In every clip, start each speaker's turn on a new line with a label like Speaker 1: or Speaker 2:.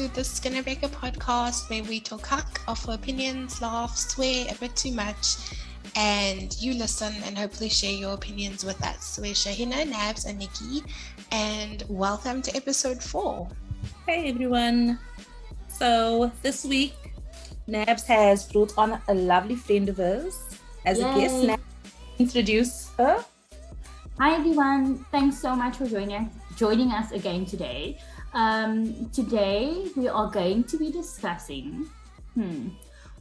Speaker 1: to the Skinnerbaker podcast, where we talk hack, offer opinions, laugh, swear a bit too much, and you listen and hopefully share your opinions with us. We're Shahina, Nabs, and Nikki, and welcome to episode 4.
Speaker 2: Hey everyone. So this week, Nabs has brought on a lovely friend of hers as a guest. Nabs, introduce her.
Speaker 3: Hi everyone, thanks so much for joining us again today. Today we are going to be discussing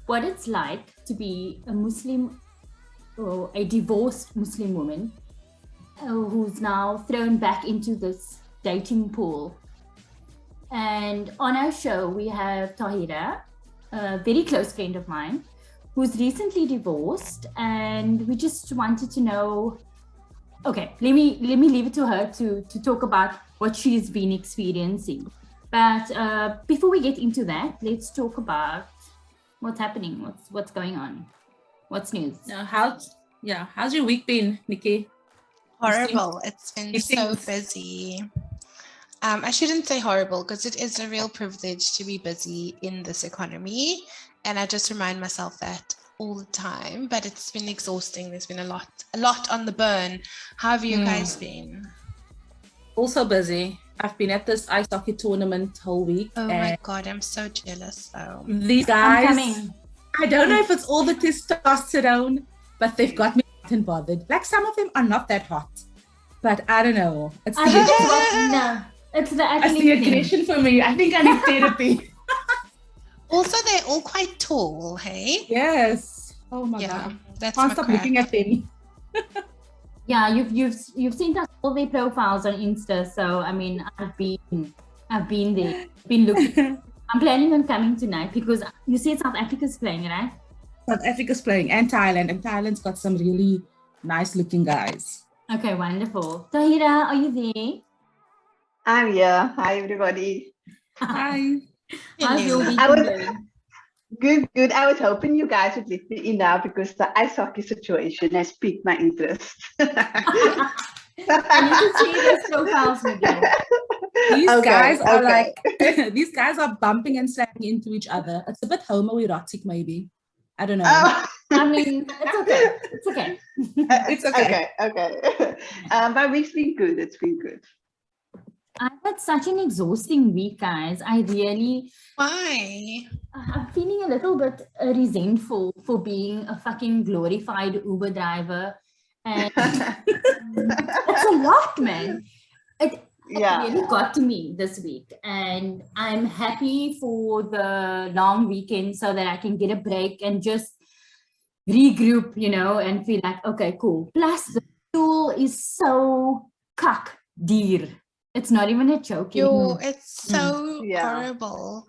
Speaker 3: what it's like to be a Muslim or a divorced Muslim woman who's now thrown back into this dating pool. And on our show we have Tahira, a very close friend of mine, who's recently divorced, and we just wanted to know. Okay, let me leave it to her to talk about what she's been experiencing. But before we get into that, let's talk about what's happening, what's going on, what's news.
Speaker 2: How's your week been, Nikki?
Speaker 1: Horrible. It's been so busy. I shouldn't say horrible, because it is a real privilege to be busy in this economy, and I just remind myself that all the time, but it's been exhausting. There's been a lot on the burn. How have you guys been?
Speaker 2: Also busy. I've been at this ice hockey tournament whole week.
Speaker 1: Oh my god, I'm so jealous though.
Speaker 2: These guys, I don't know if it's all the testosterone, but they've got me hot and bothered. Like, some of them are not that hot, but I don't know. It's the aggression for me. I think I need therapy.
Speaker 1: Also, they're all quite tall, hey?
Speaker 2: Yes. Oh my god.
Speaker 1: That's
Speaker 2: Can't stop looking at them.
Speaker 3: Yeah, you've seen us all their profiles on Insta, so I mean, I've been there, been looking. I'm planning on coming tonight because you said South Africa's playing, right?
Speaker 2: South Africa's playing, and Thailand's got some really nice looking guys.
Speaker 3: Okay, wonderful. Tahira, are you there?
Speaker 4: I'm here. Hi everybody.
Speaker 2: Hi.
Speaker 3: How's your week going?
Speaker 4: Good. I was hoping you guys would let me in now because the ice hockey situation has piqued my interest.
Speaker 3: I need to see those profiles with you.
Speaker 2: These guys are bumping and slamming into each other. It's a bit homoerotic, maybe. I don't know.
Speaker 3: I mean, it's okay.
Speaker 2: It's okay.
Speaker 4: Okay. My week's been good. It's been good.
Speaker 3: I've had such an exhausting week, guys.
Speaker 1: Why?
Speaker 3: I'm feeling a little bit resentful for being a fucking glorified Uber driver. And it's a lot, man. It really got to me this week. And I'm happy for the long weekend so that I can get a break and just regroup, and feel like, okay, cool. Plus, the fuel is so dear. It's not even a joke.
Speaker 1: It's so horrible.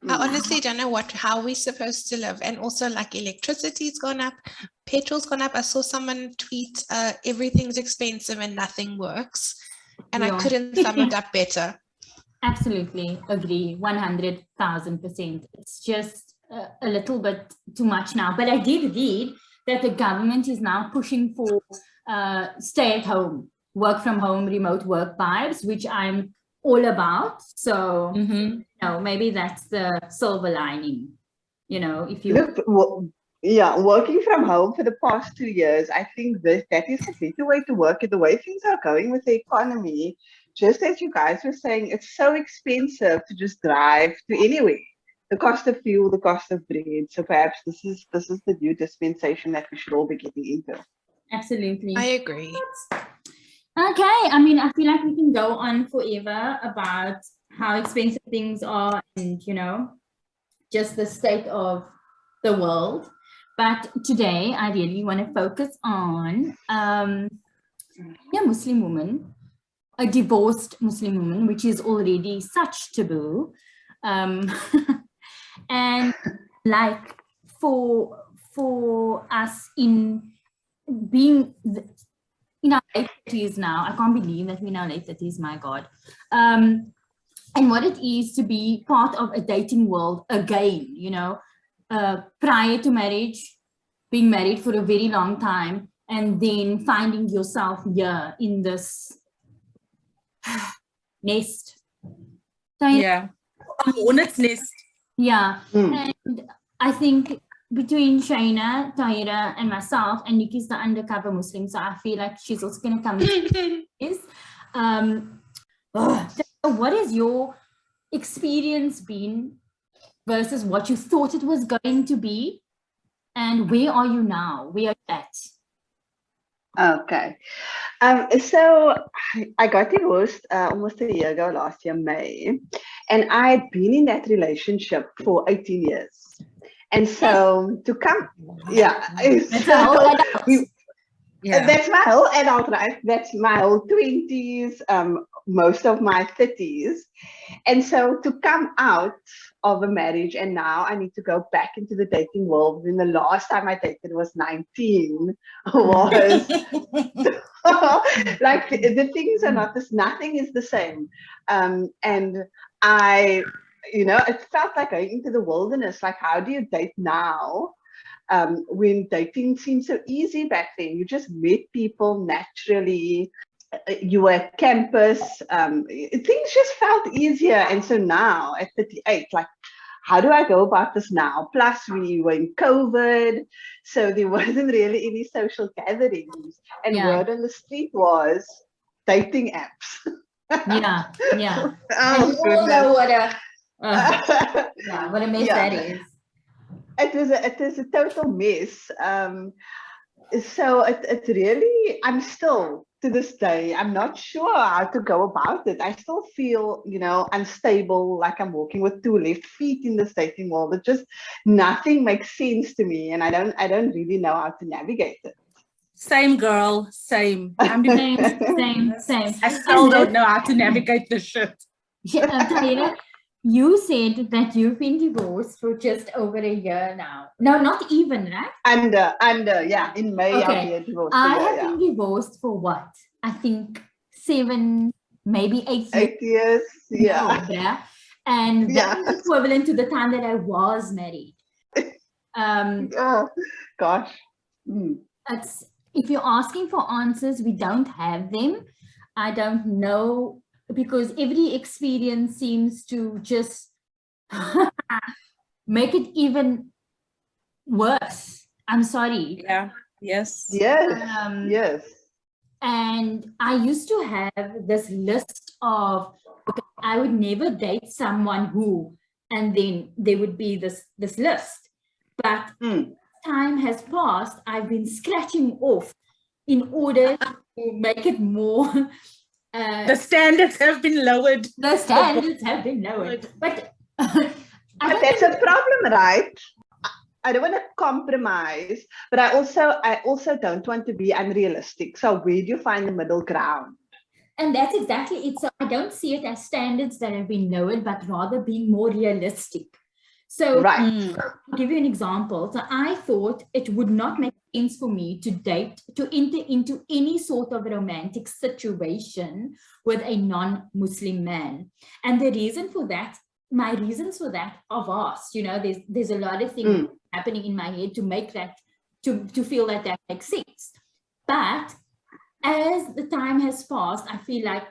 Speaker 1: I honestly don't know how we're supposed to live. And also, like, electricity's gone up, petrol's gone up. I saw someone tweet, everything's expensive and nothing works. And I couldn't sum it up better.
Speaker 3: Absolutely agree, 100,000%. It's just a little bit too much now. But I did read that the government is now pushing for stay at home, work from home, remote work vibes, which I'm all about. So, maybe that's the silver lining, if you...
Speaker 4: working from home for the past 2 years, I think that is a better way to work. The way things are going with the economy, just as you guys were saying, it's so expensive to just drive to anywhere. The cost of fuel, the cost of bread. So perhaps this is the new dispensation that we should all be getting into.
Speaker 3: Absolutely.
Speaker 1: I agree.
Speaker 3: Okay, I mean, I feel like we can go on forever about how expensive things are and, just the state of the world. But today, I really want to focus on a Muslim woman, a divorced Muslim woman, which is already such taboo. And like for us in being... in our late 30s now, I can't believe that we're in our late 30s, my God. And what it is to be part of a dating world again, prior to marriage, being married for a very long time, and then finding yourself here in this nest. So,
Speaker 2: hornet's nest.
Speaker 3: Yeah. And I think between Shaina, Tahira, and myself, and Nikki's the undercover Muslim, so I feel like she's also going to come into this. So what has your experience been versus what you thought it was going to be? And where are you now? Where are you at?
Speaker 4: Okay. So I got divorced almost a year ago, last year, May. And I'd been in that relationship for 18 years. And so to come,
Speaker 3: That's a whole adult.
Speaker 4: That's my whole adult life. That's my whole 20s, most of my 30s. And so to come out of a marriage and now I need to go back into the dating world. And the last time I dated was 19, was like the things are not this, nothing is the same. And I, it felt like going into the wilderness. Like, how do you date now? When dating seemed so easy back then, you just met people naturally. You were at campus. Things just felt easier. And so now at 38, like, how do I go about this now? Plus, we were in COVID, so there wasn't really any social gatherings. And word on the street was dating apps.
Speaker 3: Yeah.
Speaker 4: Oh,
Speaker 3: and you all know what a mess that is.
Speaker 4: It is a total mess. So it really, I'm still to this day, I'm not sure how to go about it. I still feel, unstable, like I'm walking with two left feet in this dating world. It just, nothing makes sense to me, and I don't really know how to navigate it.
Speaker 2: Same, girl, same. I'm
Speaker 3: Same.
Speaker 2: I still don't know how to navigate this shit.
Speaker 3: Tahira, you said that you've been divorced for just over a year now. No, not even, right?
Speaker 4: In May I'll be divorced.
Speaker 3: I have been divorced for what? I think 7, maybe 8 years.
Speaker 4: 8 years, yeah.
Speaker 3: No, and that's equivalent to the time that I was married.
Speaker 4: Oh, gosh.
Speaker 3: It's, if you're asking for answers, we don't have them. I don't know, because every experience seems to just make it even worse. I'm sorry.
Speaker 2: Yeah. Yes.
Speaker 4: Yes.
Speaker 3: And I used to have this list of, okay, I would never date someone who, and then there would be this list. But time has passed, I've been scratching off in order to make it more.
Speaker 2: The standards have been lowered.
Speaker 3: But but
Speaker 4: that's a problem, right? I don't want to compromise, but I also don't want to be unrealistic. So where do you find the middle ground?
Speaker 3: And that's exactly it. So I don't see it as standards that have been lowered, but rather being more realistic. So I'll give you an example. So I thought it would not make sense for me to enter into any sort of romantic situation with a non-Muslim man. And the reason for that, my reasons for that are vast. There's a lot of things happening in my head to make that, to feel that makes sense. But as the time has passed, I feel like,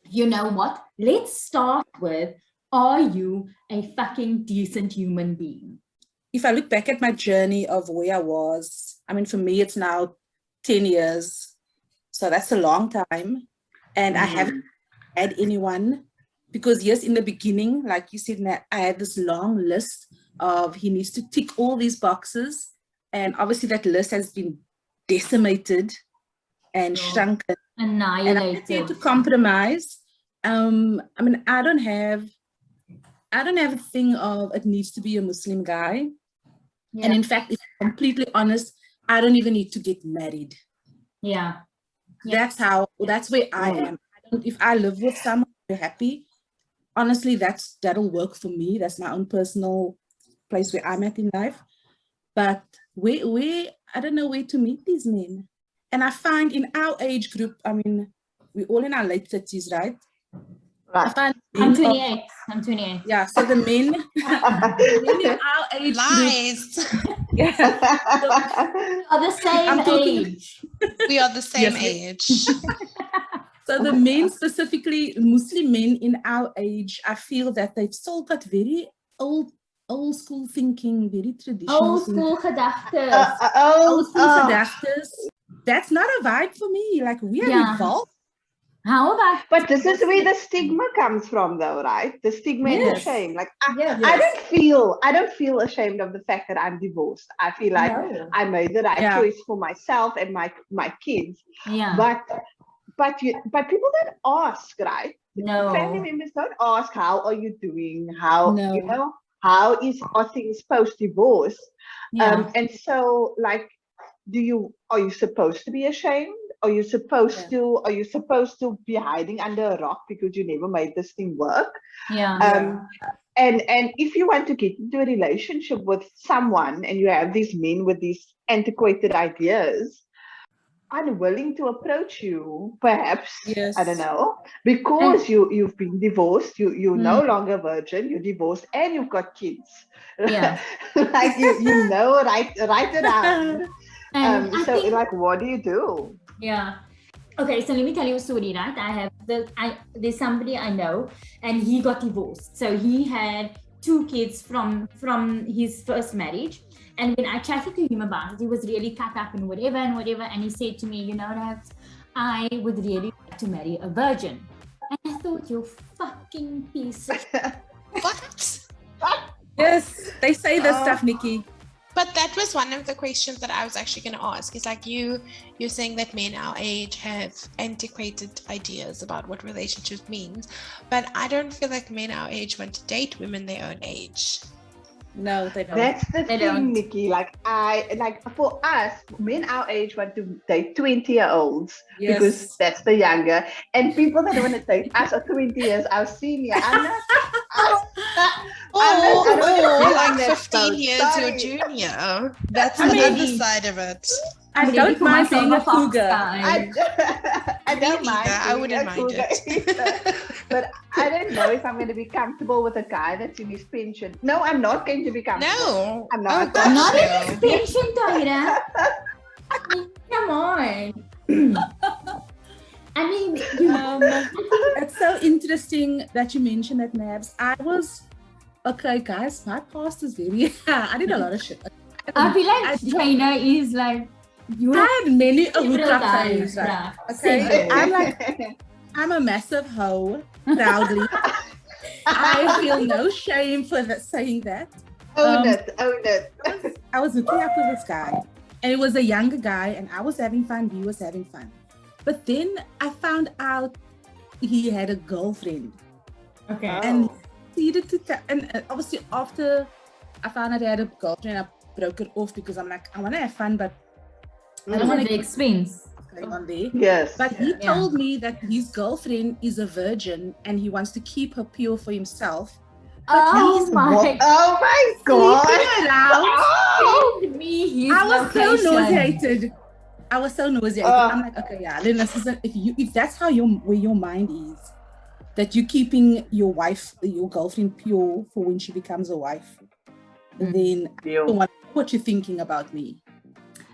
Speaker 3: you know what? Let's start with, are you a fucking decent human being?
Speaker 2: If I look back at my journey of where I was, I mean, for me, it's now 10 years. So that's a long time. And I haven't had anyone, because yes, in the beginning, like you said, I had this long list of, he needs to tick all these boxes. And obviously that list has been decimated and shrunken.
Speaker 3: Annihilated.
Speaker 2: And I had to compromise. I mean, I don't have a thing of it needs to be a Muslim guy. Yeah. And in fact, if I'm completely honest, I don't even need to get married.
Speaker 3: Yeah.
Speaker 2: That's where I am. If I live with someone, you're happy. Honestly, that'll work for me. That's my own personal place where I'm at in life. But where I don't know where to meet these men. And I find in our age group, I mean, we're all in our late 30s, right?
Speaker 3: Right. I'm 28.
Speaker 2: Yeah, so the men in our age group.
Speaker 1: Yeah.
Speaker 3: We are the same age.
Speaker 1: We are the same age.
Speaker 2: So the men, specifically Muslim men in our age, I feel that they've still got very old school thinking, very traditional
Speaker 3: Old school
Speaker 2: thinking.
Speaker 3: gedagtes.
Speaker 2: Old school gedagtes. That's not a vibe for me. Like, we are evolved.
Speaker 3: How about?
Speaker 4: But this is where the stigma comes from, though, right? The stigma and the shame. Like, I don't feel ashamed of the fact that I'm divorced. I feel like I made the right choice for myself and my kids.
Speaker 3: Yeah.
Speaker 4: But people don't ask, right?
Speaker 3: No.
Speaker 4: Family members don't ask, how are you doing? How you know, are things post divorce?
Speaker 3: Yeah.
Speaker 4: And so, like, are you supposed to be ashamed? Are you supposed to be hiding under a rock because you never made this thing work? And if you want to get into a relationship with someone and you have these men with these antiquated ideas, unwilling to approach you, perhaps, I don't know, because you've been divorced, you're no longer virgin, you're divorced, and you've got kids.
Speaker 3: Yeah.
Speaker 4: Like you know, right around. So
Speaker 3: think,
Speaker 4: like, what do you do?
Speaker 3: Yeah. Okay, so let me tell you a story, right? There's somebody I know, and he got divorced. So he had 2 kids from his first marriage. And when I chatted to him about it, he was really cut up and whatever. And he said to me, you know that I would really like to marry a virgin. And I thought, you fucking piece of
Speaker 1: What?
Speaker 2: Yes, they say this stuff, Nikki.
Speaker 1: But that was one of the questions that I was actually going to ask. It's like you're saying that men our age have antiquated ideas about what relationship means, but I don't feel like men our age want to date women their own age.
Speaker 2: No, they don't.
Speaker 4: That's the thing, Nikki. Like for us, men our age want to date 20-year-olds because that's the younger. And people that want to date us are 20 years our senior. I'm not.
Speaker 1: Like 15 years your junior. That's the other side of it.
Speaker 2: I don't mind being a cougar.
Speaker 4: I don't mind.
Speaker 1: I wouldn't mind it.
Speaker 4: But I don't know if I'm going to be comfortable with a guy that's in his pension. No, I'm not going to be comfortable.
Speaker 1: No,
Speaker 4: I'm not.
Speaker 3: Not in his pension, Tahira. Come on. I mean,
Speaker 2: it's so interesting that you mentioned that, Nabs. Okay, guys, my past is very. I did a lot of shit.
Speaker 3: I feel like China is like.
Speaker 2: I had many hookup times,
Speaker 3: right?
Speaker 2: Okay, I'm a massive hoe, proudly. I feel no shame for saying that.
Speaker 4: Own it.
Speaker 2: I was hooking up with this guy, and it was a younger guy, and I was having fun, he was having fun. But then I found out he had a girlfriend.
Speaker 3: Okay.
Speaker 2: And he needed to and obviously after I found out he had a girlfriend, I broke it off because I'm like, I want to have fun, but I don't want to
Speaker 3: the expense
Speaker 2: going on there.
Speaker 4: Yes.
Speaker 2: But he told me that his girlfriend is a virgin and he wants to keep her pure for himself.
Speaker 3: Oh my
Speaker 4: God.
Speaker 2: I was so nauseated. I'm like, okay, then this isn't, if that's how where your mind is, that you're keeping your girlfriend pure for when she becomes a wife, then I don't want to know what you're thinking about me.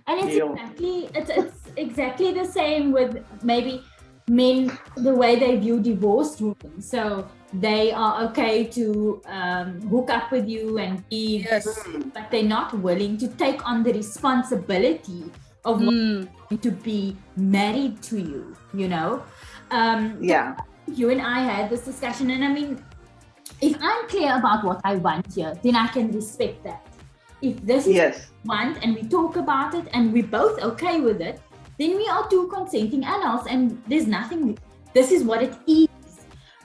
Speaker 3: And it's exactly the same with maybe men, the way they view divorced women. So they are okay to hook up with you and be, but they're not willing to take on the responsibility of to be married to you, you know? You and I had this discussion, and I mean, if I'm clear about what I want here, then I can respect that. If this is what I want and we talk about it and we're both okay with it, then we are 2 consenting adults and there's nothing, this is what it is.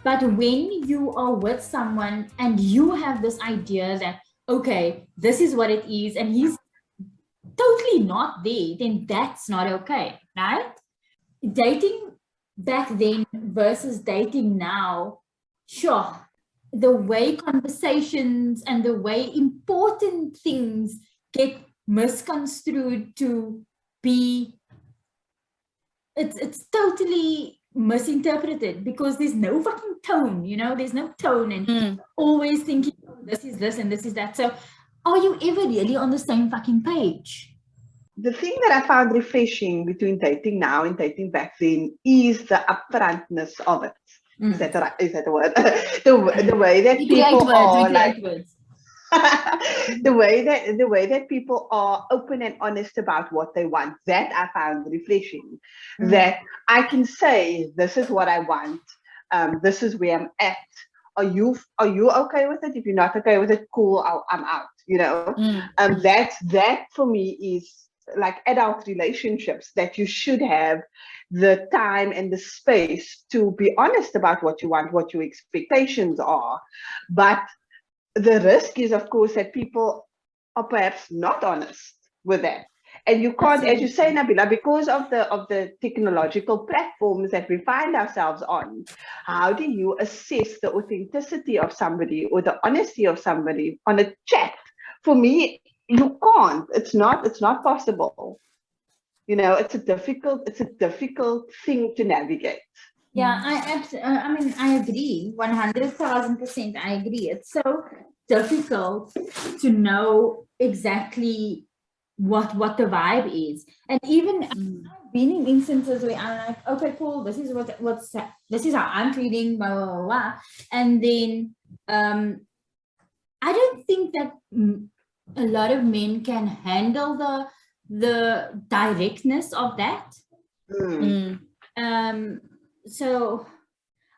Speaker 3: But when you are with someone and you have this idea that, okay, this is what it is, and he's totally not there, then that's not okay, right? Dating back then versus dating now, sure. The way conversations and the way important things get misconstrued to be, it's totally misinterpreted because there's no fucking tone, you know, there's no tone, and always thinking, oh, this is this and this is that. So are you ever really on the same fucking page?
Speaker 4: the thing that I found refreshing between dating now and dating back then is the upfrontness of it. Is that the word? the way that people are like the way that people are open and honest about what they want. That I found refreshing. That I can say, this is what I want. This is where I'm at. Are you okay with it? If you're not okay with it, cool. I'm out. You know. That for me is like adult relationships, that you should have the time and the space to be honest about what you want, what your expectations are. But the risk is, of course, that people are perhaps not honest with that. And you can't, as you say, Nabila, because of the technological platforms that we find ourselves on, how do you assess the authenticity of somebody or the honesty of somebody on a chat? For me, you can't. It's not possible. You know, it's a difficult thing to navigate.
Speaker 3: Yeah, I mean, I agree, 100,000%. I agree. It's so difficult to know exactly what the vibe is, and even I've been in instances where I'm like, okay, cool, this is this is how I'm feeling, blah blah blah, blah. And then I don't think that a lot of men can handle the directness of that. So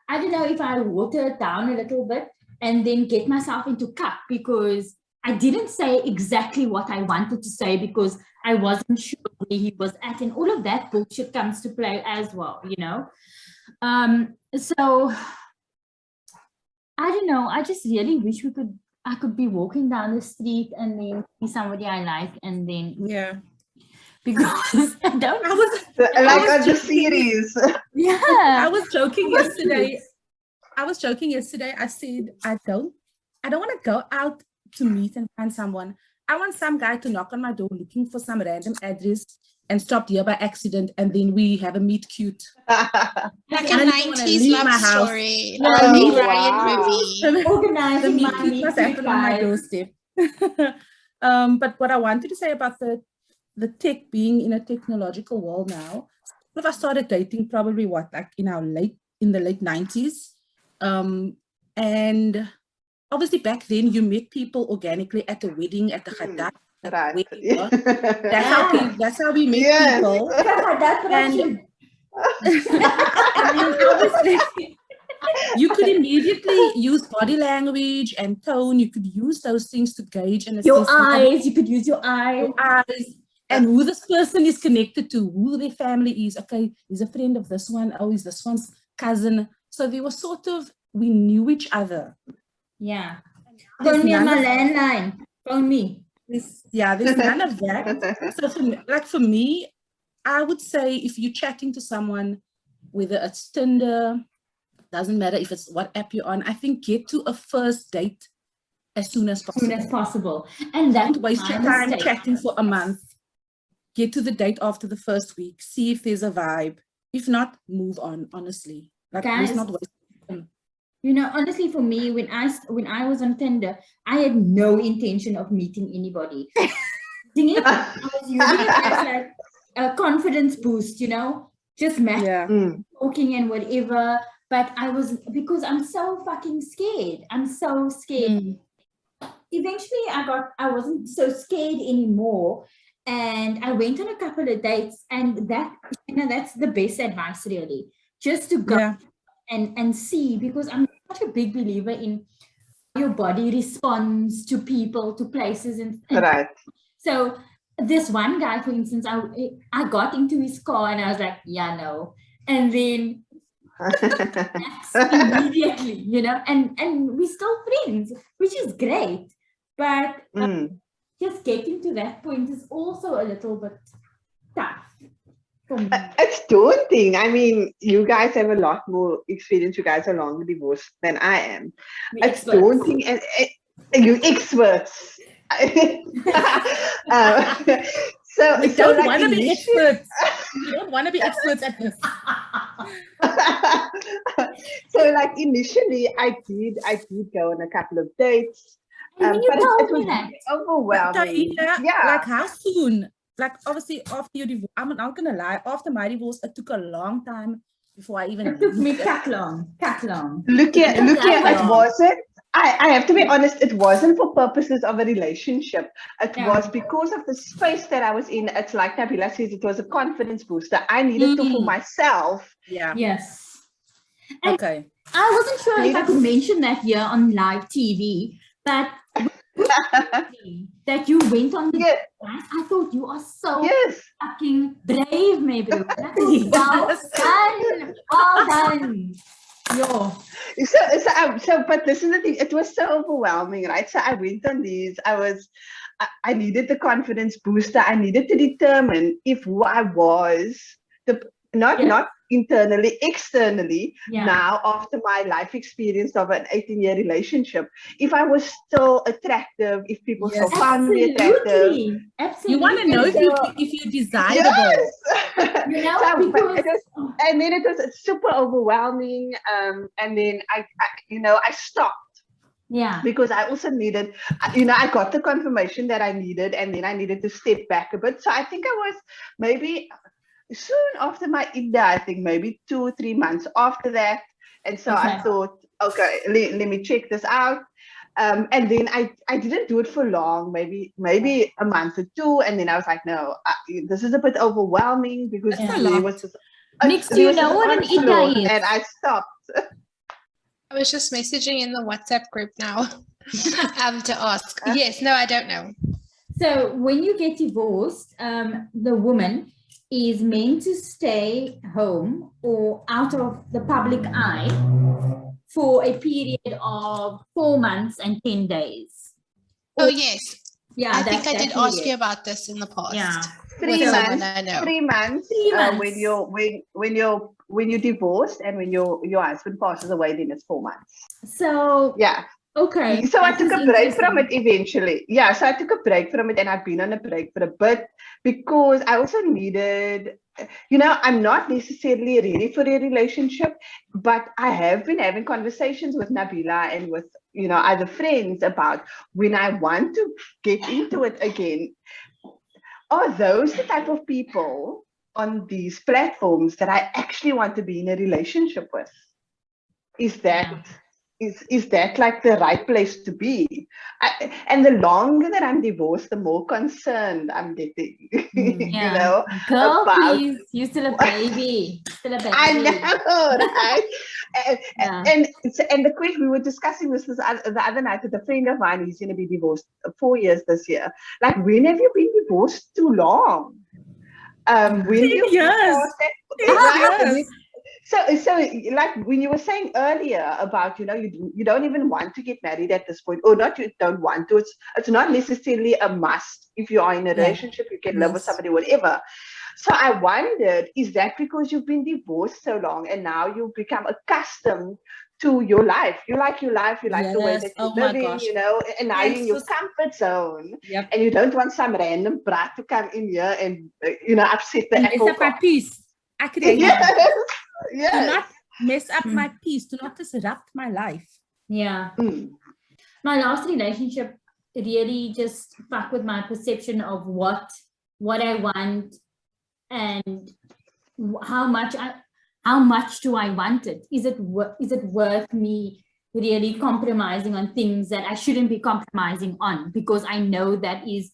Speaker 3: I don't know if I water it down a little bit and then get myself into cup, because I didn't say exactly what I wanted to say because I wasn't sure where he was at, and all of that bullshit comes to play as well, you know. So I don't know. I just really wish I could be walking down the street and then see somebody I like, and then because I don't.
Speaker 4: I was the series.
Speaker 3: Yeah,
Speaker 2: I was joking yesterday. I said I don't want to go out to meet and find someone. I want some guy to knock on my door looking for some random address and stop here by accident, and then we have a meet cute.
Speaker 1: Like a 90s love story.
Speaker 4: Ryan
Speaker 1: movie.
Speaker 3: Organizing
Speaker 2: the
Speaker 3: my
Speaker 2: meet cute must happen on my doorstep. But what I wanted to say about the tech being in a technological world now, if I started dating probably in the late 90s. And obviously back then you met people organically at a wedding, at the khadak.
Speaker 4: Right.
Speaker 2: That's how we met people. And then obviously you could immediately use body language and tone. You could use those things to gauge and assess
Speaker 3: your eyes. You could use your eyes.
Speaker 2: And who this person is connected to, who their family is. Okay, he's a friend of this one. Oh, he's this one's cousin. So they were we knew each other.
Speaker 3: Yeah. Phone me on my landline. Phone me.
Speaker 2: There's none of that. So for me, I would say if you're chatting to someone, whether it's Tinder, doesn't matter if it's WhatsApp you're on, I think get to a first date as soon as possible.
Speaker 3: And
Speaker 2: don't waste your time chatting for a month. Get to the date after the first week. See if there's a vibe. If not, move on, honestly.
Speaker 3: Guys, not waste time. You know, honestly, for me, when I was on Tinder, I had no intention of meeting anybody. I was using it as like a confidence boost, you know, just talking and whatever. But because I'm so fucking scared. I'm so scared. Eventually, I wasn't so scared anymore. And I went on a couple of dates, and that's the best advice, really. Just to go and see, because I'm such a big believer in your body responds to people, to places, and
Speaker 4: right.
Speaker 3: So this one guy, for instance, I got into his car and I was like, yeah, no. And then immediately, you know, and we're still friends, which is great. But just getting to that point is also a little bit tough.
Speaker 4: It's daunting. I mean, you guys have a lot more experience. You guys are longer divorced than I am. It's daunting, and you experts. So
Speaker 2: we don't want to be experts. We don't want to be experts at this.
Speaker 4: So, like initially, I did go on a couple of dates.
Speaker 3: And
Speaker 4: but it was overwhelming.
Speaker 2: Like how soon? like obviously after your divorce, I'm not gonna lie, after my divorce, it took a long time before I even
Speaker 3: It took me
Speaker 2: knew.
Speaker 3: cat long.
Speaker 4: Look here,
Speaker 3: Yeah.
Speaker 4: it wasn't. I have to be honest, it wasn't for purposes of a relationship. It
Speaker 3: Yeah.
Speaker 4: was because of the space that I was in. It's like Nabila says, it was a confidence booster. I needed to for myself.
Speaker 2: Yeah.
Speaker 3: Yes. And
Speaker 2: Okay.
Speaker 3: I wasn't sure if I could mention that here on live TV, but that you went on the
Speaker 4: Yes,
Speaker 3: I thought you are so
Speaker 4: yes.
Speaker 3: fucking brave, maybe. Well done. Well done. Yo.
Speaker 4: So, but this is the thing. It was so overwhelming, right? So I went on these. I needed the confidence booster. I needed to determine if who I was, not internally, externally.
Speaker 3: Yeah.
Speaker 4: Now, after my life experience of an 18-year relationship, if I was still attractive, if people still found me attractive.
Speaker 3: Absolutely.
Speaker 2: You want to know if you're desirable.
Speaker 4: Yes.
Speaker 3: You know, because
Speaker 4: and then it was super overwhelming. And then I stopped.
Speaker 3: Yeah.
Speaker 4: Because I also needed, I got the confirmation that I needed, and then I needed to step back a bit. So I think I was maybe soon after my Ida, I think maybe 2 or 3 months after that. And so I thought, okay, let me check this out. And then I didn't do it for long, maybe a month or two. And then I was like, no, this is a bit overwhelming because there was this,
Speaker 3: Nix, do you know what an Ida is?
Speaker 4: And I stopped.
Speaker 1: I was just messaging in the WhatsApp group now to ask. Yes, no, I don't know.
Speaker 3: So when you get divorced, the woman is meant to stay home or out of the public eye for a period of 4 months and 10 days.
Speaker 1: Oh, yes.
Speaker 3: Yeah,
Speaker 1: I think I did ask you about this in the past.
Speaker 3: Yeah.
Speaker 4: 3 months.
Speaker 1: I know.
Speaker 4: 3 months.
Speaker 3: 3 months.
Speaker 4: When you're divorced and when your husband passes away, then it's 4 months.
Speaker 3: So
Speaker 4: yeah.
Speaker 3: Okay.
Speaker 4: So I took a break from it eventually. Yeah, so I took a break from it, and I've been on a break for a bit because I also needed, I'm not necessarily ready for a relationship, but I have been having conversations with Nabila and with, other friends about when I want to get into it again. Are those the type of people on these platforms that I actually want to be in a relationship with? Is that like the right place to be? And the longer that I'm divorced, the more concerned I'm getting.
Speaker 3: Girl, please, you're still a baby.
Speaker 4: I know, right? And the question, we were discussing this the other night with a friend of mine. He's going to be divorced 4 years this year. Like, when have you been divorced too long? When you
Speaker 2: years.
Speaker 4: So like when you were saying earlier about, you don't even want to get married at this point, or not, you don't want to. It's not necessarily a must. If you are in a relationship, you can live with somebody, whatever. So I wondered, is that because you've been divorced so long and now you've become accustomed to your life? You like your life, you like the way that you're living, and now you're in your comfort zone.
Speaker 2: Yep.
Speaker 4: And you don't want some random brat to come in here and, upset the apple
Speaker 2: mess up my peace. I could Do not mess up my peace. Do not disrupt my life.
Speaker 3: Yeah. My last relationship really just fucked with my perception of what I want and how much do I want it? Is it worth me really compromising on things that I shouldn't be compromising on, because I know that is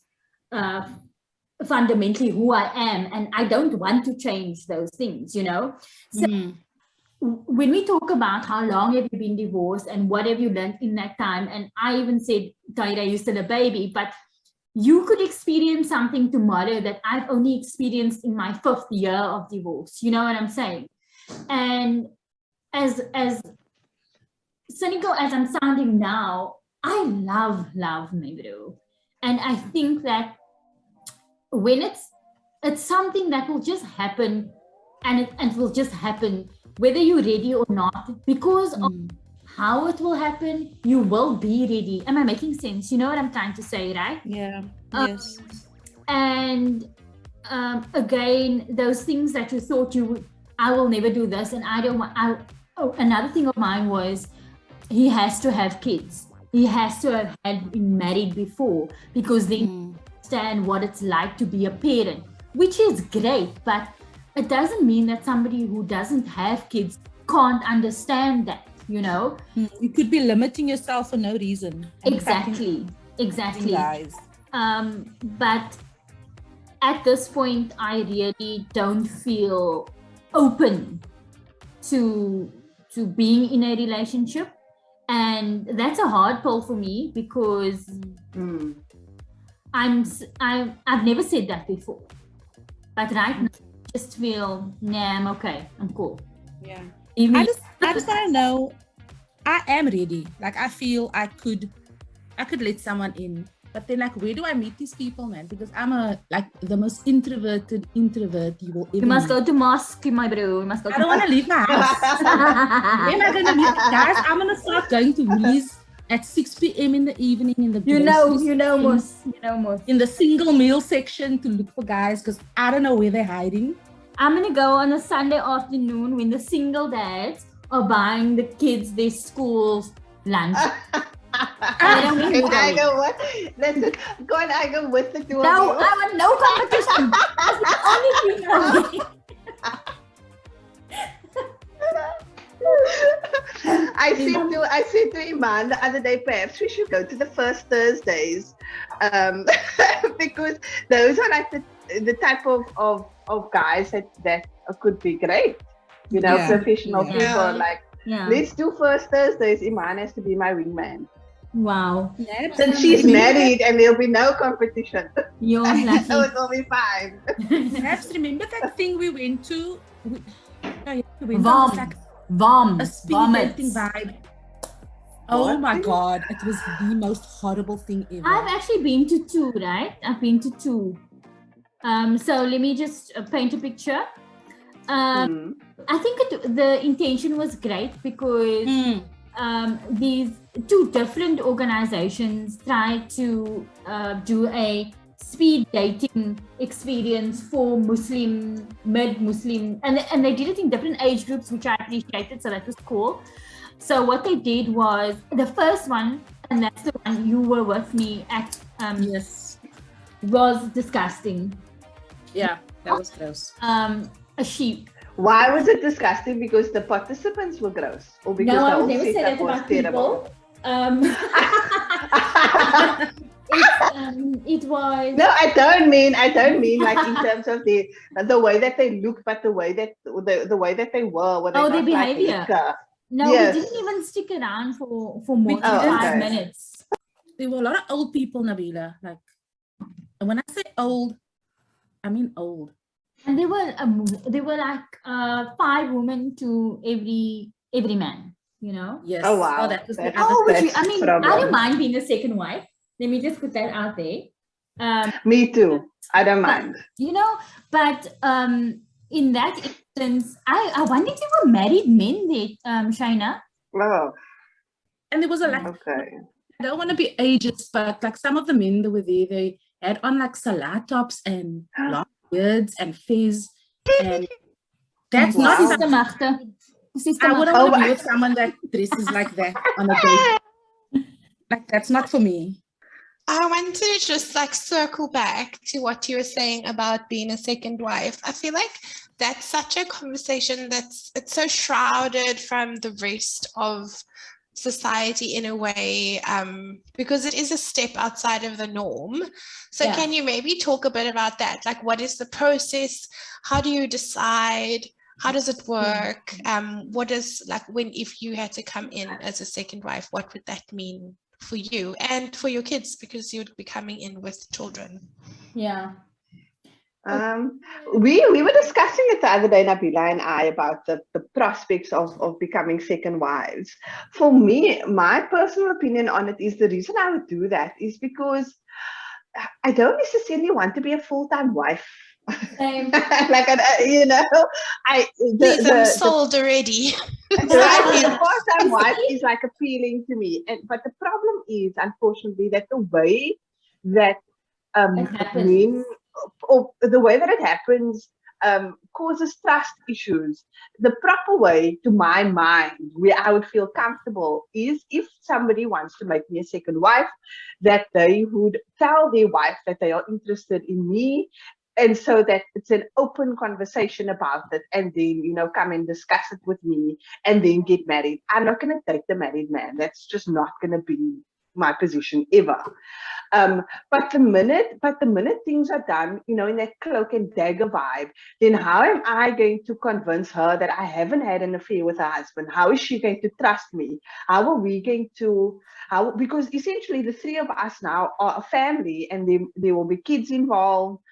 Speaker 3: fundamentally who I am, and I don't want to change those things, So when we talk about how long have you been divorced and what have you learned in that time, and I even said, Taira, you're still a baby, but you could experience something tomorrow that I've only experienced in my 5th year of divorce. You know what I'm saying? And as cynical as I'm sounding now, I love Mebru. And I think that when it's something that will just happen, and it will just happen whether you're ready or not, because of how it will happen, you will be ready. Am I making sense? You know what I'm trying to say, right?
Speaker 2: Yeah. Yes.
Speaker 3: And again, those things that you thought I will never do this, and I don't want. Another thing of mine was, he has to have kids. He has to have been married before, because then understand what it's like to be a parent, which is great, but it doesn't mean that somebody who doesn't have kids can't understand that, you know?
Speaker 2: You could be limiting yourself for no reason. and
Speaker 3: Exactly.
Speaker 2: impacting guys.
Speaker 3: But at this point, I really don't feel open to being in a relationship, and that's a hard pull for me because I've never said that before, but right now I just feel I'm okay, I'm cool.
Speaker 2: Yeah. I just want to know, I am ready. Like, I feel I could let someone in, but then, like, where do I meet these people, man? Because I'm the most introverted introvert you will ever
Speaker 3: You must
Speaker 2: meet.
Speaker 3: go to mosque, my bro. You must go
Speaker 2: I don't want to leave my house. When am I gonna meet guys? I'm gonna start going to Woolies at 6 p.m. in the evening in the
Speaker 3: most.
Speaker 2: in the single meal section to look for guys because I don't know where they're hiding.
Speaker 3: I'm gonna go on a Sunday afternoon when the single dads are buying the kids their school lunch. I don't mean
Speaker 4: And I go, what? Go and I go with the two of
Speaker 3: No,
Speaker 4: you.
Speaker 3: I want no competition. That's the only thing I want.
Speaker 4: I said to Iman the other day, perhaps we should go to the first Thursdays, because those are like the type of guys that could be great, you know, professional people. Like, let's do first Thursdays. Iman has to be my wingman.
Speaker 3: Wow.
Speaker 4: Since she's married and there'll be no competition.
Speaker 3: You're lucky.
Speaker 4: So it will be fine.
Speaker 2: Perhaps remember that thing we went to?
Speaker 3: Vom.
Speaker 2: A speed dating vibe. Oh my God. It was the most horrible thing ever.
Speaker 3: I've actually been to two, right? I've been to two. So let me just paint a picture. I think the intention was great because these two different organizations tried to do a speed dating experience for Muslim, mid-Muslim, and they did it in different age groups, which I appreciated, so that was cool. So what they did was, the first one, and that's the one you were with me at,
Speaker 2: yes,
Speaker 3: was disgusting.
Speaker 2: Yeah, that was gross.
Speaker 3: A sheep.
Speaker 4: Why was it disgusting? Because the participants were gross, or because
Speaker 3: no,
Speaker 4: the
Speaker 3: I
Speaker 4: whole
Speaker 3: would never say
Speaker 4: setup
Speaker 3: that
Speaker 4: was
Speaker 3: about
Speaker 4: terrible?
Speaker 3: People. It was.
Speaker 4: No, I don't mean like in terms of the way that they look, but the way that they were.
Speaker 3: Their behavior.
Speaker 4: Like,
Speaker 3: no,
Speaker 4: yes.
Speaker 3: We didn't even stick around for more than 5 minutes.
Speaker 2: There were a lot of old people, Nabila. Like, and when I say old, I mean old.
Speaker 3: And there were like 5 women to every man, you know.
Speaker 2: Yes.
Speaker 4: Oh wow.
Speaker 2: Oh, that was the
Speaker 3: I don't mind being a second wife. Let me just put that out there.
Speaker 4: Me too. I don't mind.
Speaker 3: You know, but in that instance, I wonder if there were married men there, Shaina.
Speaker 4: Oh.
Speaker 2: And there was a
Speaker 4: okay.
Speaker 2: I don't want to be ageist, but like some of the men that were there, they had on like salad tops and long beards and fez, and that's not something I wouldn't want to be with someone that dresses like that on a date. Like, that's not for me.
Speaker 1: I want to just like circle back to what you were saying about being a second wife. I feel like that's such a conversation it's so shrouded from the rest of society in a way, because it is a step outside of the norm. So can you maybe talk a bit about that? Like, what is the process? How do you decide? How does it work? What is, like, if you had to come in as a second wife, what would that mean for you and for your kids, because you would be coming in with children?
Speaker 3: Yeah.
Speaker 4: We were discussing it the other day, Nabila and I, about the prospects of becoming second wives. For me, my personal opinion on it is, the reason I would do that is because I don't necessarily want to be a full-time wife.
Speaker 3: Same.
Speaker 4: Like, you know,
Speaker 1: I'm sold already.
Speaker 4: The part-time wife is like appealing to me, but the problem is, unfortunately, that the way that men, or the way that it happens, causes trust issues. The proper way, to my mind, where I would feel comfortable is if somebody wants to make me a second wife, that they would tell their wife that they are interested in me, and so that it's an open conversation about it, and then, you know, come and discuss it with me and then get married. I'm not going to date the married man. That's just not going to be my position ever. But the minute things are done, you know, in that cloak and dagger vibe, then how am I going to convince her that I haven't had an affair with her husband? How is she going to trust me? How are we going to, because essentially the three of us now are a family, and there will be kids involved.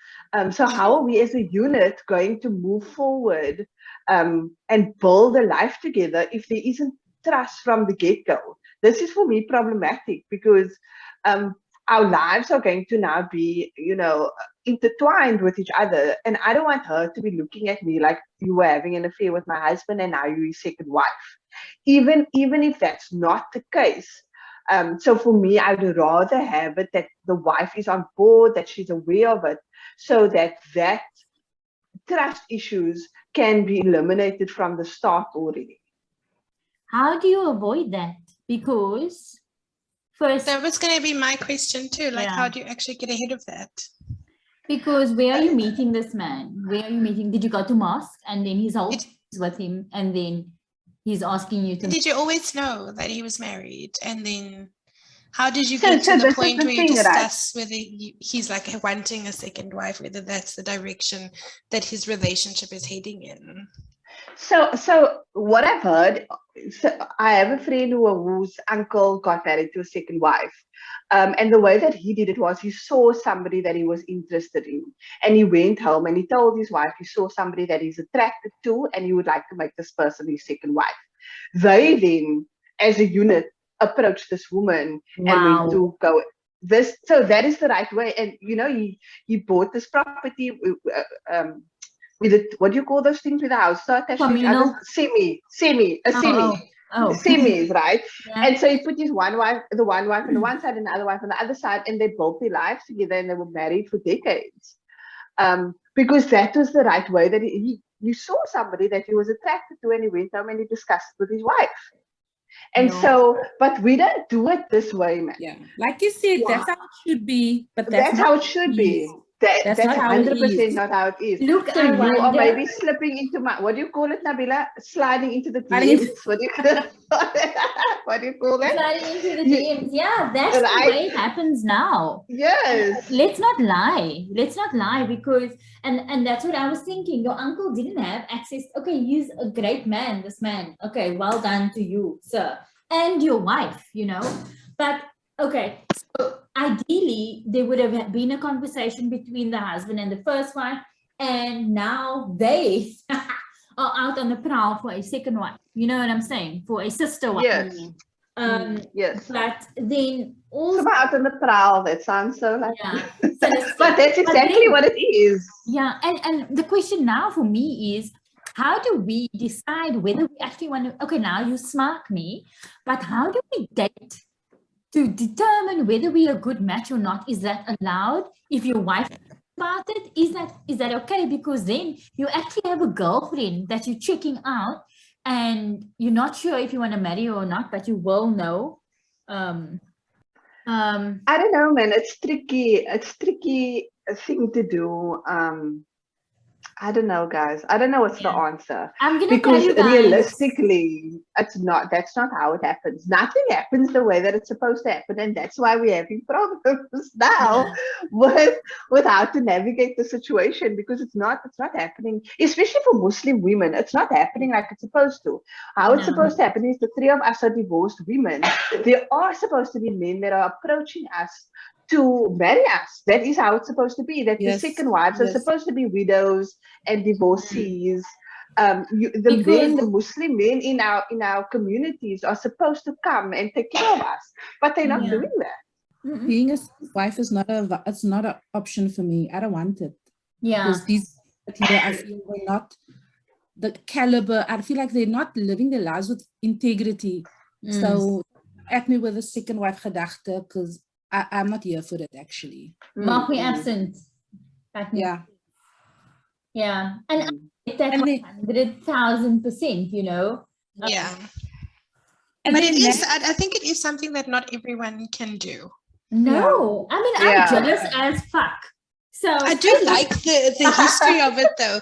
Speaker 4: So how are we as a unit going to move forward and build a life together if there isn't trust from the get-go? This is for me problematic, because our lives are going to now be, you know, intertwined with each other. And I don't want her to be looking at me like, you were having an affair with my husband and now you're his second wife. Even if that's not the case. So for me, I'd rather have it that the wife is on board, that she's aware of it, so that trust issues can be eliminated from the start already.
Speaker 3: How do you avoid that? Because first,
Speaker 1: that was going to be my question too. Like,
Speaker 3: Yeah.
Speaker 1: how do you actually get ahead of that?
Speaker 3: because where are you meeting this man? Where are you meeting? Did you go to mosque and then he's all with him and then he's asking you to?
Speaker 1: Did you always know that he was married? And then how did you
Speaker 4: So-
Speaker 1: get
Speaker 4: so
Speaker 1: to the
Speaker 4: this is
Speaker 1: point
Speaker 4: the
Speaker 1: where you
Speaker 4: thing, right?
Speaker 1: discuss whether he's like wanting a second wife, whether that's the direction that his relationship is heading in?
Speaker 4: So what I've heard, so I have a friend whose uncle got married to a second wife. And the way that he did it was he saw somebody that he was interested in, and he went home and he told his wife he saw somebody that he's attracted to and he would like to make this person his second wife. They then, as a unit, approached this woman and went to go this. So that is the right way. And, you know, he bought this property with it, what do you call those things with the house? So attached to each other, semi, semis, right?
Speaker 3: Yeah.
Speaker 4: And so he put his one wife on the one side and the other wife on the other side, and they built their lives together and they were married for decades. Because that was the right way, that you saw somebody that he was attracted to and he went home and he discussed it with his wife. And so, but we don't do it this way, man.
Speaker 2: Yeah, like you said, that's how it should be, but
Speaker 4: That's how it should be. That's
Speaker 2: not how it
Speaker 4: 100%
Speaker 2: is.
Speaker 4: not how it is.
Speaker 3: Look,
Speaker 4: so
Speaker 3: I
Speaker 4: you are
Speaker 3: wonder-
Speaker 4: maybe slipping into my, what do you call it, Nabila? Sliding into the
Speaker 2: Sliding
Speaker 4: DMs. What do you call it?
Speaker 3: Sliding into the DMs. Yeah, that's
Speaker 4: Right.
Speaker 3: the way it happens now.
Speaker 4: Yes.
Speaker 3: Let's not lie. Let's not lie, because and that's what I was thinking. Your uncle didn't have access. Okay, he's a great man, this man. Okay, well done to you, sir. And your wife, you know. But okay, so ideally there would have been a conversation between the husband and the first wife, and now they are out on the prowl for a second wife. You know what I'm saying? For a sister wife.
Speaker 4: Yes. Yes.
Speaker 3: But then also,
Speaker 4: Come out on the prowl. That sounds so like.
Speaker 3: yeah.
Speaker 4: But that's exactly what it is.
Speaker 3: Yeah, and the question now for me is, how do we decide whether we actually want to, okay, now you smack me, but how do we date to determine whether we are a good match or not? Is that allowed? If your wife about it, is that okay? Because then you actually have a girlfriend that you're checking out and you're not sure if you want to marry her or not, but you will know.
Speaker 4: I don't know, man. It's tricky. It's tricky thing to do. I don't know, guys. I don't know what's the answer.
Speaker 3: I'm gonna
Speaker 4: Because
Speaker 3: tell you guys,
Speaker 4: realistically, that's not how it happens. Nothing happens the way that it's supposed to happen, and that's why we're having problems now with how to navigate the situation, because it's not happening, especially for Muslim women. It's not happening like it's supposed to. How it's supposed to happen is the three of us are divorced women. There are supposed to be men that are approaching us to marry us. That is how it's supposed to be. That the second wives are supposed to be widows and divorcees. The Muslim men in our communities are supposed to come and take care of us, but they're not doing that.
Speaker 2: Being a wife is not an option for me. I don't want it.
Speaker 3: Yeah.
Speaker 2: Because these here, I feel they're not the caliber. I feel like they're not living their lives with integrity. So at me with a second wife gedachte, because I'm not here for it actually.
Speaker 3: Mark me absent.
Speaker 2: Yeah.
Speaker 3: Yeah. And I get that
Speaker 2: And then-
Speaker 3: 100,000%, you know.
Speaker 1: Yeah.
Speaker 2: And
Speaker 1: But
Speaker 2: then
Speaker 1: it is,
Speaker 2: Nat-
Speaker 1: I think it is something that not everyone can do.
Speaker 3: No, I mean, I'm
Speaker 4: Yeah.
Speaker 3: jealous as fuck. So
Speaker 1: I do like the history of it though,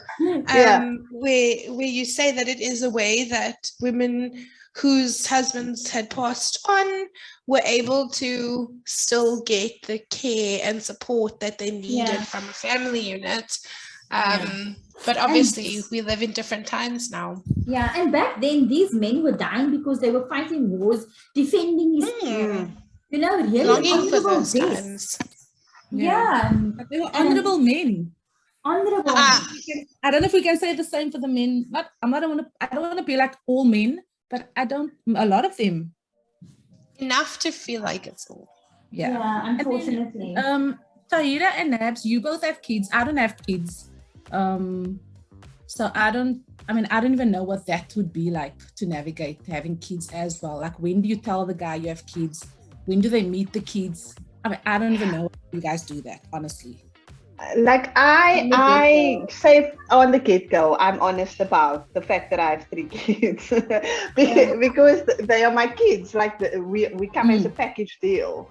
Speaker 4: Yeah.
Speaker 1: where you say that it is a way that women whose husbands had passed on were able to still get the care and support that they needed
Speaker 3: Yeah.
Speaker 1: from a family unit.
Speaker 3: Yeah.
Speaker 1: But obviously we live in different times now.
Speaker 3: Yeah, and back then these men were dying because they were fighting wars, defending his, you know, really
Speaker 1: Longing for
Speaker 3: honorable
Speaker 1: those
Speaker 3: deaths.
Speaker 1: times.
Speaker 3: Yeah,
Speaker 2: But they were honorable men.
Speaker 3: honorable.
Speaker 2: I don't know if we can say the same for the men. I don't want to be like all men, but a lot of them.
Speaker 1: Enough to feel like it's all.
Speaker 3: Yeah, unfortunately.
Speaker 2: Tahira and Nabs, you both have kids. I don't have kids. So I don't even know what that would be like to navigate having kids as well. Like, when do you tell the guy you have kids? When do they meet the kids? I mean, I don't even know how you guys do that, honestly.
Speaker 4: Like I say on the get-go, I'm honest about the fact that I have 3 kids because they are my kids. Like we come as a package deal.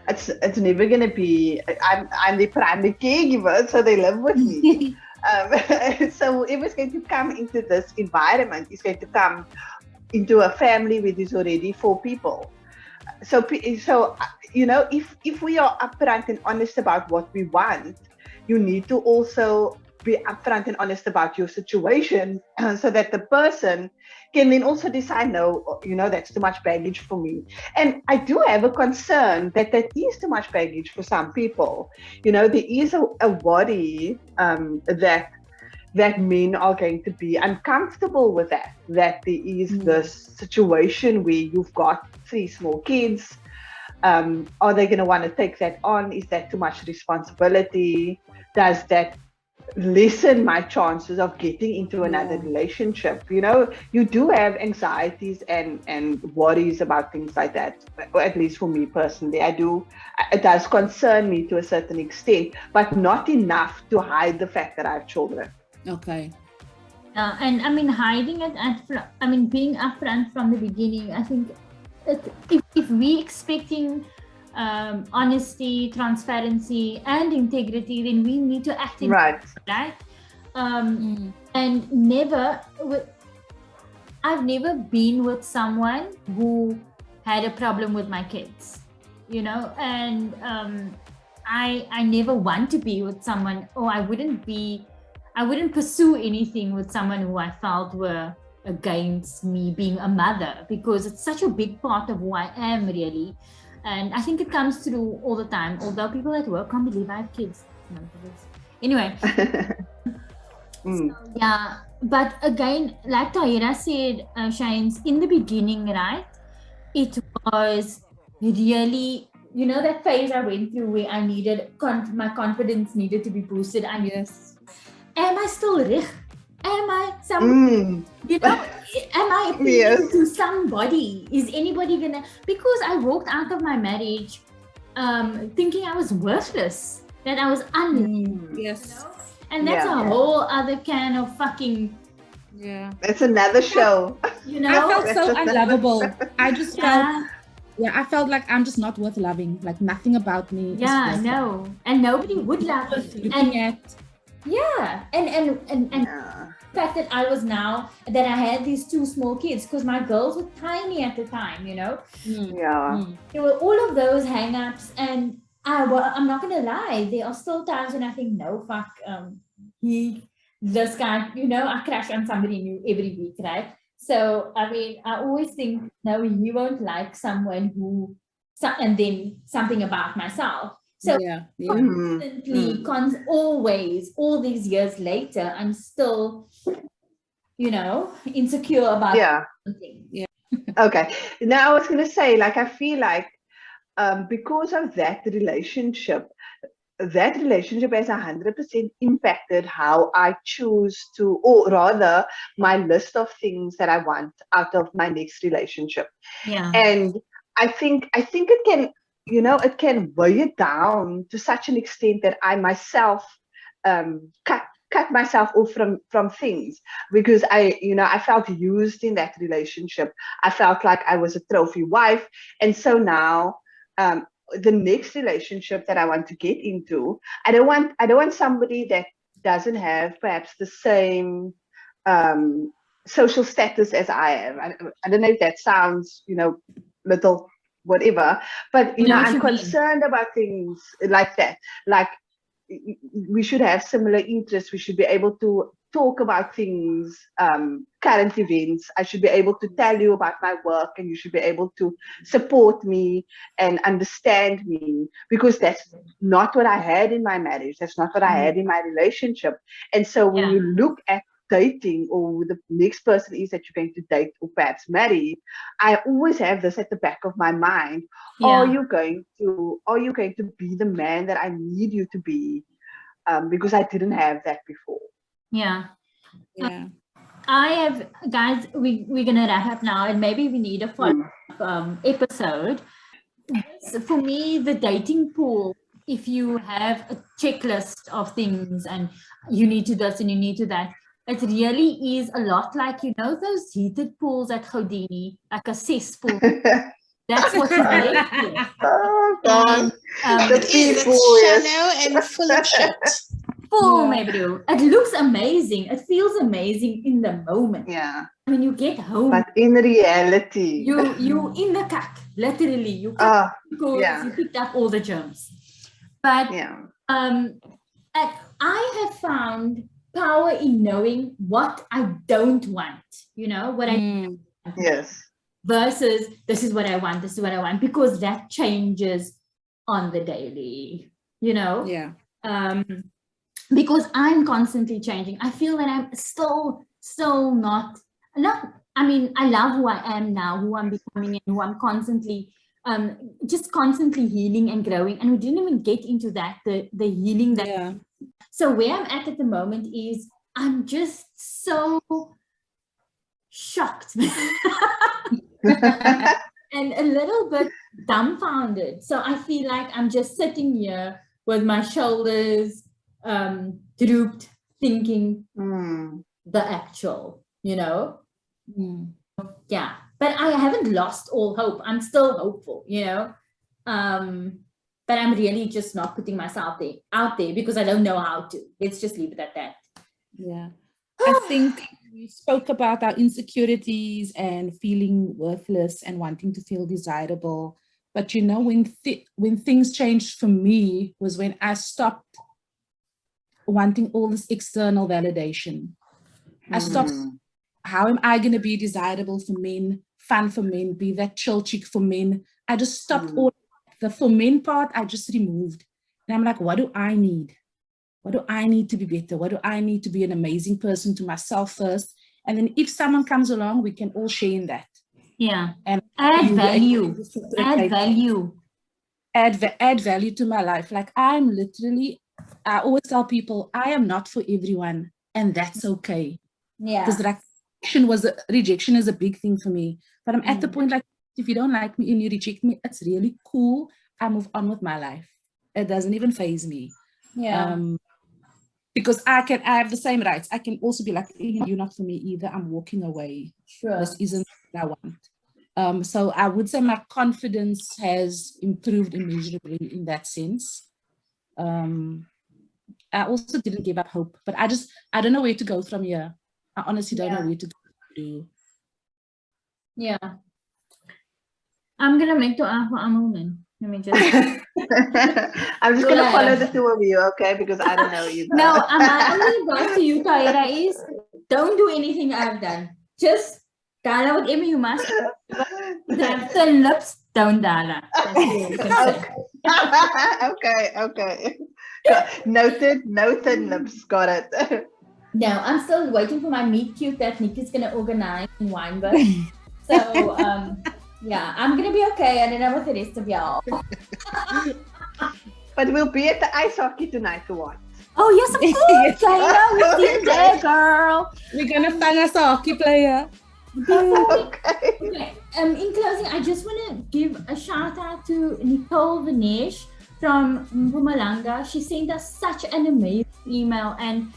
Speaker 4: It's never gonna be. I'm the primary caregiver, so they live with me. So whoever's going to come into this environment is going to come into a family where there's already 4 people. So you know, if we are upfront and honest about what we want, you need to also be upfront and honest about your situation, so that the person can then also decide, no, you know, that's too much baggage for me. And I do have a concern that is too much baggage for some people. You know, there is a worry that men are going to be uncomfortable with that there is this situation where you've got 3 small kids. Are they going to want to take that on? Is that too much responsibility? Does that lessen my chances of getting into another relationship? You know, you do have anxieties and worries about things like that. At least for me personally, I do. It does concern me to a certain extent, but not enough to hide the fact that I have children.
Speaker 2: Okay.
Speaker 3: And I mean, hiding it being upfront from the beginning, I think if we expecting honesty, transparency, and integrity, then we need to act in
Speaker 4: right.
Speaker 3: And I've never been with someone who had a problem with my kids, you know, and I never want to be with someone, or I wouldn't pursue anything with someone who I felt were against me being a mother, because it's such a big part of who I am, really. And I think it comes through all the time, although people at work can't believe I have kids. Anyway. So, yeah, but again, like Tahira said, Shanes, in the beginning, right, it was really, you know, that phase I went through where I needed, my confidence needed to be boosted. Am I still rich? Am I somebody, you know, am I appealing to somebody? Is anybody gonna, because I walked out of my marriage thinking I was worthless, that I was unloved.
Speaker 2: Yes.
Speaker 3: You know? And that's a whole other can of fucking.
Speaker 2: Yeah.
Speaker 4: It's another show.
Speaker 3: You know?
Speaker 2: I felt so unlovable. I just felt, I felt like I'm just not worth loving. Like nothing about me.
Speaker 3: Yeah, no. And nobody would love me. And the fact that I was now, that I had these 2 small kids, because my girls were tiny at the time, you know? There were all of those hang-ups, and I'm not going to lie, there are still times when I think, no, fuck, this guy, you know, I crash on somebody new every week, right? So, I mean, I always think, no, he won't like someone who, and then something about myself. So constantly, always, all these years later, I'm still, you know, insecure about something.
Speaker 2: Yeah.
Speaker 4: Okay. Now I was going to say, like, I feel like because of that relationship has 100% impacted how I choose to, or rather, my list of things that I want out of my next relationship.
Speaker 3: Yeah.
Speaker 4: And I think it can, you know, it can weigh it down to such an extent that I myself cut cut myself off from things because I felt used in that relationship. I felt like I was a trophy wife. And so now the next relationship that I want to get into, I don't want somebody that doesn't have perhaps the same social status as I am. I don't know if that sounds, little whatever, but I'm concerned about things like that. Like we should have similar interests. We should be able to talk about things, current events. I should be able to tell you about my work, and you should be able to support me and understand me, because that's not what I had in my marriage. That's not what I had in my relationship. And so when you look at dating, or who the next person is that you're going to date or perhaps marry, I always have this at the back of my mind. Are you going to be the man that I need you to be? Because I didn't have that before.
Speaker 3: Yeah. I have, guys, we're gonna wrap up now, and maybe we need a follow-up episode. For me, the dating pool, if you have a checklist of things and you need to this and you need to that, it really is a lot like, those heated pools at Houdini, like a cesspool. That's what you make it.
Speaker 4: Oh, God.
Speaker 1: It's shallow and full of shit.
Speaker 3: It looks amazing. It feels amazing in the moment.
Speaker 4: Yeah.
Speaker 3: When you get home.
Speaker 4: But in reality.
Speaker 3: You in the cuck, literally. You because you picked up all the germs. But and I have found power in knowing what I don't want, what I
Speaker 4: yes,
Speaker 3: versus this is what I want, because that changes on the daily, because I'm constantly changing. I feel that I'm still not, I mean, I love who I am now, who I'm becoming, and who I'm constantly just constantly healing and growing. And we didn't even get into that, the healing that so where I'm at the moment is I'm just so shocked and a little bit dumbfounded. So I feel like I'm just sitting here with my shoulders drooped, thinking the actual, but I haven't lost all hope. I'm still hopeful, but I'm really just not putting myself out there because I don't know how to. Let's just leave it at that.
Speaker 2: Yeah. I think we spoke about our insecurities and feeling worthless and wanting to feel desirable. But when things changed for me was when I stopped wanting all this external validation. I stopped, how am I going to be desirable for men, fun for men, be that chill chick for men? I just stopped all the for men part. I just removed. And I'm like, what do I need? What do I need to be better? What do I need to be an amazing person to myself first? And then if someone comes along, we can all share in that.
Speaker 3: Yeah.
Speaker 2: And
Speaker 3: add value.
Speaker 2: Add value to my life. Like I always tell people, I am not for everyone, and that's okay.
Speaker 3: Yeah.
Speaker 2: Because rejection is a big thing for me. But I'm at the point, like, if you don't like me and you reject me, it's really cool. I move on with my life. It doesn't even faze me.
Speaker 3: Yeah.
Speaker 2: Because I have the same rights. I can also be like, you're not for me either. I'm walking away.
Speaker 3: Sure.
Speaker 2: This isn't what I want. So I would say my confidence has improved immeasurably in that sense. I also didn't give up hope, but I don't know where to go from here. I honestly don't know where to go.
Speaker 3: Yeah. I'm going to make dua for Amal. Let me just...
Speaker 4: I'm just going to follow the two of you, okay? Because I don't know either.
Speaker 3: No, my only advice to you, Tyra, is don't do anything I've done. Just dala whatever you must. Have thin lips, don't dala.
Speaker 4: Okay. Noted, no thin lips. Got it.
Speaker 3: No, I'm still waiting for my meet cute that Nikki's going to organize in Weinberg. So, yeah, I'm going to be okay. I don't know what the rest of y'all.
Speaker 4: But we'll be at the ice hockey tonight to watch.
Speaker 3: Oh, yes, of course. China, we'll be there, girl.
Speaker 2: We're going to find us a hockey player.
Speaker 3: Okay. In closing, I just want to give a shout out to Nicole Vinesh from Mpumalanga. She sent us such an amazing email, and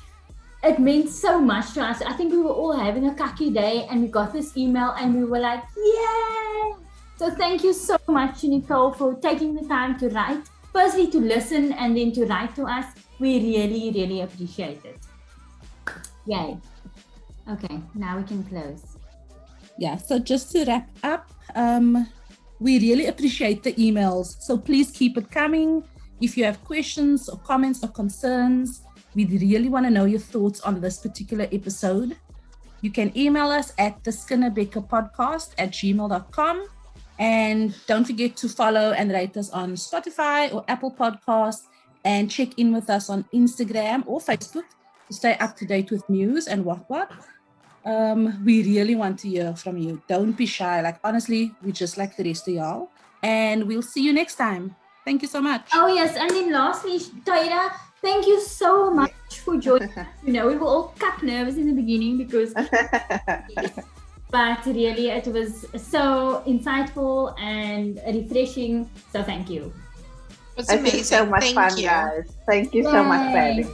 Speaker 3: it meant so much to us. I think we were all having a cocky day and we got this email and we were like, yay! So thank you so much, Nicole, for taking the time to write. Firstly, to listen and then to write to us. We really, really appreciate it. Yay. Okay, now we can close.
Speaker 2: Yeah, so just to wrap up, we really appreciate the emails. So please keep it coming. If you have questions or comments or concerns, we really want to know your thoughts on this particular episode. You can email us at theskinnerbeckerpodcast@gmail.com. And don't forget to follow and rate us on Spotify or Apple Podcasts, and check in with us on Instagram or Facebook to stay up to date with news and what. We really want to hear from you. Don't be shy. Like, honestly, we just like the rest of y'all. And we'll see you next time. Thank you so much.
Speaker 3: Oh, yes. And then lastly, Taira, thank you so much for joining us. You know, we were all cut nervous in the beginning because, but really it was so insightful and refreshing. So thank you.
Speaker 1: It was
Speaker 4: I think
Speaker 1: amazing.
Speaker 4: so much
Speaker 1: Thank
Speaker 4: fun,
Speaker 1: you.
Speaker 4: guys. Thank you so much for having me.